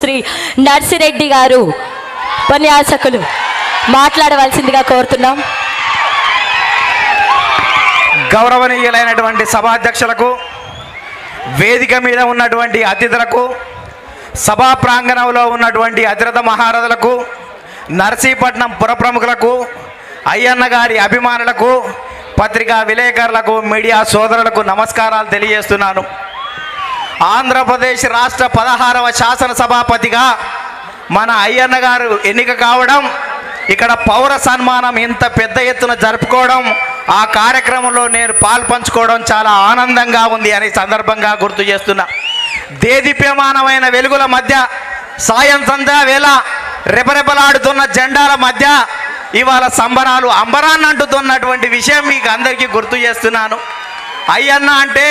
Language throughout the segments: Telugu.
శ్రీ నర్సిరెడ్డి గారు ఉపన్యాసకులు మాట్లాడవలసిందిగా కోరుతున్నాం. గౌరవనీయులైనటువంటి సభాధ్యక్షులకు, వేదిక మీద ఉన్నటువంటి అతిథులకు, సభా ప్రాంగణంలో ఉన్నటువంటి అతిరథ మహారథులకు, నర్సీపట్నం పుర ప్రముఖులకు, అయ్యన్న గారి అభిమానులకు, పత్రికా విలేకరులకు, మీడియా సోదరులకు నమస్కారాలు తెలియజేస్తున్నాను. ఆంధ్రప్రదేశ్ రాష్ట్ర 16వ శాసనసభాపతిగా మన అయ్యన్న గారు ఎన్నిక కావడం, ఇక్కడ పౌర సన్మానం ఇంత పెద్ద ఎత్తున జరుపుకోవడం, ఆ కార్యక్రమంలో నేను పాల్పంచుకోవడం చాలా ఆనందంగా ఉంది అని సందర్భంగా గుర్తు చేస్తున్నా. దేదీప్యమానమైన వెలుగుల మధ్య, సాయం సంధ్యా వేళ రెపరెపలాడుతున్న జెండాల మధ్య ఇవాళ సంబరాలు అంబరాన్ని అంటుతున్నటువంటి విషయం మీకు అందరికీ గుర్తు చేస్తున్నాను. అయ్యన్న అంటే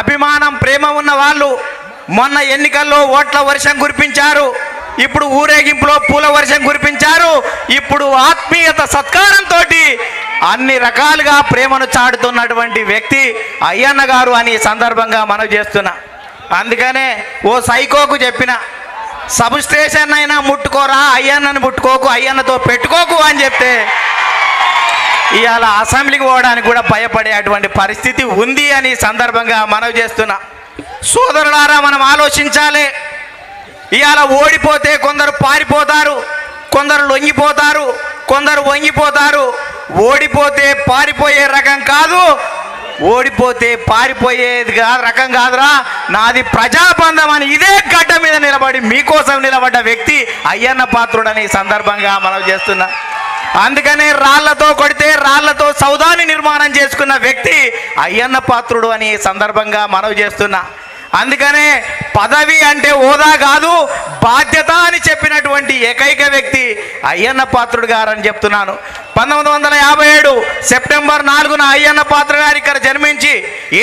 అభిమానం, ప్రేమ ఉన్న వాళ్ళు మొన్న ఎన్నికల్లో ఓట్ల వర్షం కురిపించారు, ఇప్పుడు ఊరేగింపులో పూల వర్షం కురిపించారు, ఇప్పుడు ఆత్మీయత సత్కారంతో అన్ని రకాలుగా ప్రేమను చాటుతున్నటువంటి వ్యక్తి అయ్యన్న గారు అని సందర్భంగా మనం చేస్తున్నా. అందుకనే ఓ సైకోకు చెప్పిన, సబ్ స్టేషన్ అయినా ముట్టుకోరా, అయ్యన్నను ముట్టుకోకు, అయ్యన్నతో పెట్టుకోకు అని చెప్తే ఇవాళ అసెంబ్లీకి పోవడానికి కూడా భయపడేటువంటి పరిస్థితి ఉంది అని సందర్భంగా మనవి చేస్తున్నా. సోదరులారా, మనం ఆలోచించాలి. ఇవాళ ఓడిపోతే కొందరు పారిపోతారు, కొందరు లొంగిపోతారు, కొందరు వంగిపోతారు. ఓడిపోతే పారిపోయే రకం కాదు, ఓడిపోతే పారిపోయేది రకం కాదురా, నాది ప్రజాబంధం అని ఇదే గడ్డ మీద నిలబడి మీకోసం నిలబడ్డ వ్యక్తి అయ్యన్న పాత్రుడని సందర్భంగా మనం చేస్తున్నా. అందుకనే రాళ్లతో కొడితే రాళ్లతో సౌదాన్ని నిర్మాణం చేసుకున్న వ్యక్తి అయ్యన్న పాత్రుడు అని సందర్భంగా మనవి చేస్తున్నా. అందుకనే పదవి అంటే హోదా కాదు, బాధ్యత అని చెప్పినటువంటి ఏకైక వ్యక్తి అయ్యన్న పాత్రుడు గారు అని చెప్తున్నాను. 1957 సెప్టెంబర్ 4న అయ్యన్న పాత్రుడు గారు ఇక్కడ జన్మించి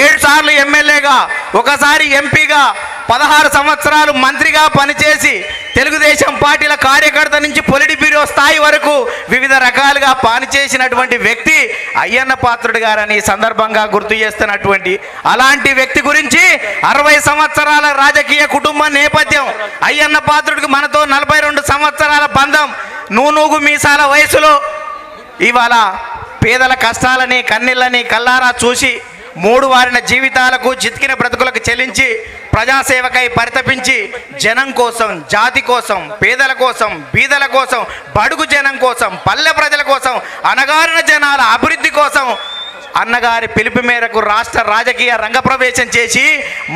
7 సార్లు ఎమ్మెల్యేగా, ఒకసారి ఎంపీగా, 16 సంవత్సరాలు మంత్రిగా పనిచేసి తెలుగుదేశం పార్టీల కార్యకర్త నుంచి పొలిటి బ్యూరో స్థాయి వరకు వివిధ రకాలుగా పనిచేసినటువంటి వ్యక్తి అయ్యన్న పాత్రుడు గారని సందర్భంగా గుర్తు చేస్తున్నటువంటి అలాంటి వ్యక్తి గురించి 60 సంవత్సరాల రాజకీయ కుటుంబ నేపథ్యం, అయ్యన్న పాత్రుడికి మనతో 42 సంవత్సరాల బంధం, నూనూగు మీసాల వయసులో ఇవాళ పేదల కష్టాలని కన్నీళ్ళని కల్లారా చూసి 3 వారిన జీవితాలకు చితికిన బ్రతుకులకు చెల్లించి ప్రజాసేవకై పరితపించి జనం కోసం, జాతి కోసం, పేదల కోసం, బీదల కోసం, బడుగు జనం కోసం, పల్లె ప్రజల కోసం, అణగారిన జనాల అభివృద్ధి కోసం అన్నగారి పిలుపు మేరకు రాష్ట్ర రాజకీయ రంగప్రవేశం చేసి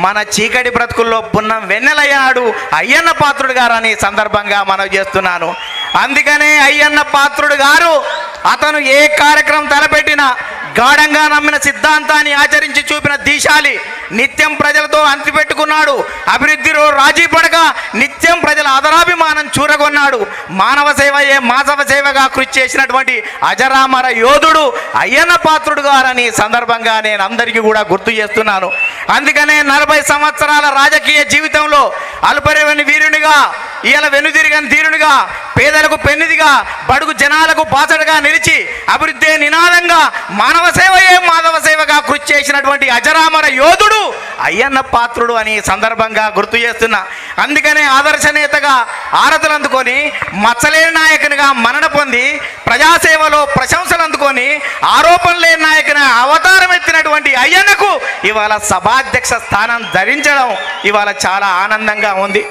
మన చీకటి బ్రతుకుల్లో పున్నం వెన్నెలయ్యాడు అయ్యన్న పాత్రుడు గారు అని సందర్భంగా మనవి చేస్తున్నాను. అందుకనే అయ్యన్న పాత్రుడు గారు అతను ఏ కార్యక్రమం తలపెట్టినా గాఢంగా నమ్మిన సిద్ధాంతాన్ని ఆచరించి చూపిన దీశాలి. నిత్యం ప్రజలతో అంటిపెట్టుకున్నాడు, అభివృద్ధిలో రాజీ పడక నిత్యం ప్రజల ఆదరాభిమానం చూరగొన్నాడు. మానవ సేవయే మాధవ సేవగా కృషి చేసినటువంటి అజరామర యోధుడు అయ్యన్న పాత్రుడు గారని సందర్భంగా నేను అందరికీ కూడా గుర్తు చేస్తున్నాను. అందుకనే 40 సంవత్సరాల రాజకీయ జీవితంలో అల్పరివని వీరునిగా, ఇవాళ వెనుదిరిగని ధీరునిగా, పేదలకు పెన్నిదిగా, బడుగు జనాలకు బాసడగా నిలిచి అభివృద్ధి నినాదంగా మానవ సేవయే మాధవ సేవగా కృషి చేసినటువంటి అజరామర యోధుడు అయ్యన్న పాత్రుడు అని సందర్భంగా గుర్తు చేస్తున్నా. అందుకనే ఆదర్శ నేతగా ఆరతులు అందుకొని మచ్చలేని నాయకునిగా మన్నన పొంది ప్రజాసేవలో ప్రశంసలు అందుకొని ఆరోపణ లేని నాయకుని అవతారం ఎత్తినటువంటి అయ్యన్నకు ఇవాళ సభాధ్యక్ష స్థానం ధరించడం ఇవాళ చాలా ఆనందంగా ఉంది.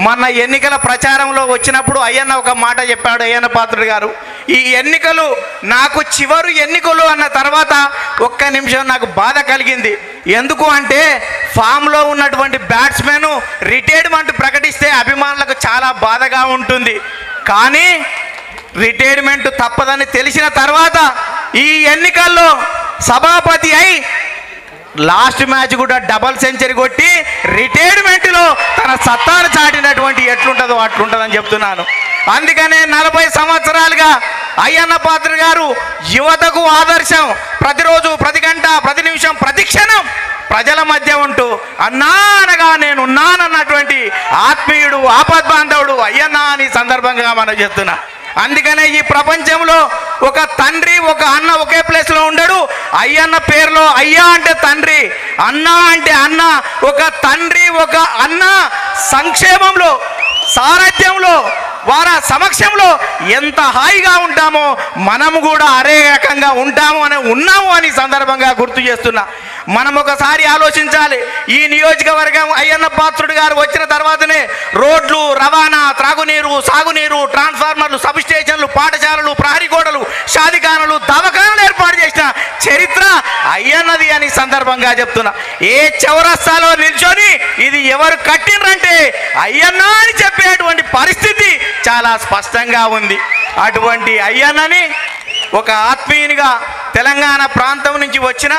మొన్న ఎన్నికల ప్రచారంలో వచ్చినప్పుడు అయ్యన్న ఒక మాట చెప్పాడు. అయ్యన్న పాత్రుడు గారు, ఈ ఎన్నికలు నాకు చివరి ఎన్నికలు అన్న తర్వాత ఒక్క నిమిషం నాకు బాధ కలిగింది. ఎందుకు అంటే ఫామ్లో ఉన్నటువంటి బ్యాట్స్మెన్ రిటైర్మెంట్ ప్రకటిస్తే అభిమానులకు చాలా బాధగా ఉంటుంది. కానీ రిటైర్మెంట్ తప్పదని తెలిసిన తర్వాత ఈ ఎన్నికల్లో సభాపతి అయి లాస్ట్ మ్యాచ్ కూడా డబల్ సెంచరీ కొట్టి రిటైర్మెంట్లో తన సత్తాను చాటినటువంటి ఎట్లుంటుందో అట్లుంటుందని చెప్తున్నాను. అందుకనే 40 సంవత్సరాలుగా అయ్యన్న పాత్రుడు గారు యువతకు ఆదర్శం. ప్రతిరోజు, ప్రతి గంట, ప్రతి నిమిషం, ప్రతి క్షణం ప్రజల మధ్య ఉంటూ అన్నా అనగా నేను ఉన్నానన్నటువంటి ఆత్మీయుడు, ఆపద్బాంధవుడు అయ్యన్న అని సందర్భంగా మనం చెప్తున్నా. అందుకనే ఈ ప్రపంచంలో ఒక తండ్రి, ఒక అన్న ఒకే ప్లేస్లో ఉండడు. అయ్యన్న పేరులో అయ్యా అంటే తండ్రి, అన్న అంటే అన్న. ఒక తండ్రి, ఒక అన్న సంక్షేమంలో సారథ్యంలో వారి సమక్షంలో ఎంత హాయిగా ఉంటామో మనము కూడా అదే రకంగా ఉన్నాము అని సందర్భంగా గుర్తు చేస్తున్నా. మనం ఒకసారి ఆలోచించాలి. ఈ నియోజకవర్గం అయ్యన్న పాత్రుడు గారు వచ్చిన తర్వాతనే రోడ్లు, రవాణా, త్రాగునీరు, సాగునీరు, ట్రాన్స్ఫార్మర్లు, సబ్ స్టేషన్లు, పాఠశాలలు, ప్రహరీ గోడలు, షాదిఖానాలు, దవాఖానాలు ఏర్పాటు చేసిన చరిత్ర అయ్యన్నది అని సందర్భంగా చెప్తున్నా. ఏ చౌరస్తాలో నిల్చొని ఇది ఎవరు కట్టినరంటే అయ్యన్న అని చెప్పేటువంటి పరిస్థితి చాలా స్పష్టంగా ఉంది. అటువంటి అయ్యన్నని ఒక ఆత్మీయునిగా తెలంగాణ ప్రాంతం నుంచి వచ్చిన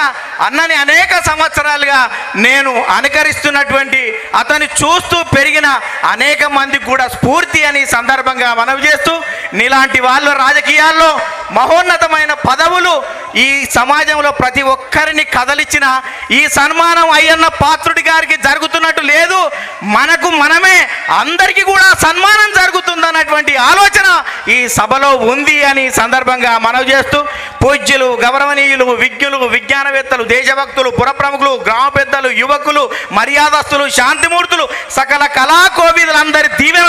అన్నని అనేక సంవత్సరాలుగా నేను అనుకరిస్తున్నటువంటి, అతన్ని చూస్తూ పెరిగిన అనేక మందికి కూడా స్ఫూర్తి అని సందర్భంగా మనవి చేస్తూ, నీలాంటి వాళ్ళు రాజకీయాల్లో మహోన్నతమైన పదవులు ఈ సమాజంలో ప్రతి ఒక్కరిని కదలిచ్చిన ఈ సన్మానం అయ్యన్న పాత్రుడి గారికి జరుగుతున్నట్టు లేదు, మనకు మనమే అందరికీ కూడా సన్మానం జరుగుతుందన్నటువంటి ఆలోచన ఈ సభలో ఉంది అని సందర్భంగా మనవి చేస్తూ, పూజ్యులు, గౌరవనీయులు, విజ్ఞులు, విజ్ఞానవేత్తలు, దేశభక్తులు, పురప్రముఖులు, గ్రామ పెద్దలు, యువకులు, మర్యాదస్తులు, శాంతిమూర్తులు, సకల కళాకోవిదులందరి దీవెన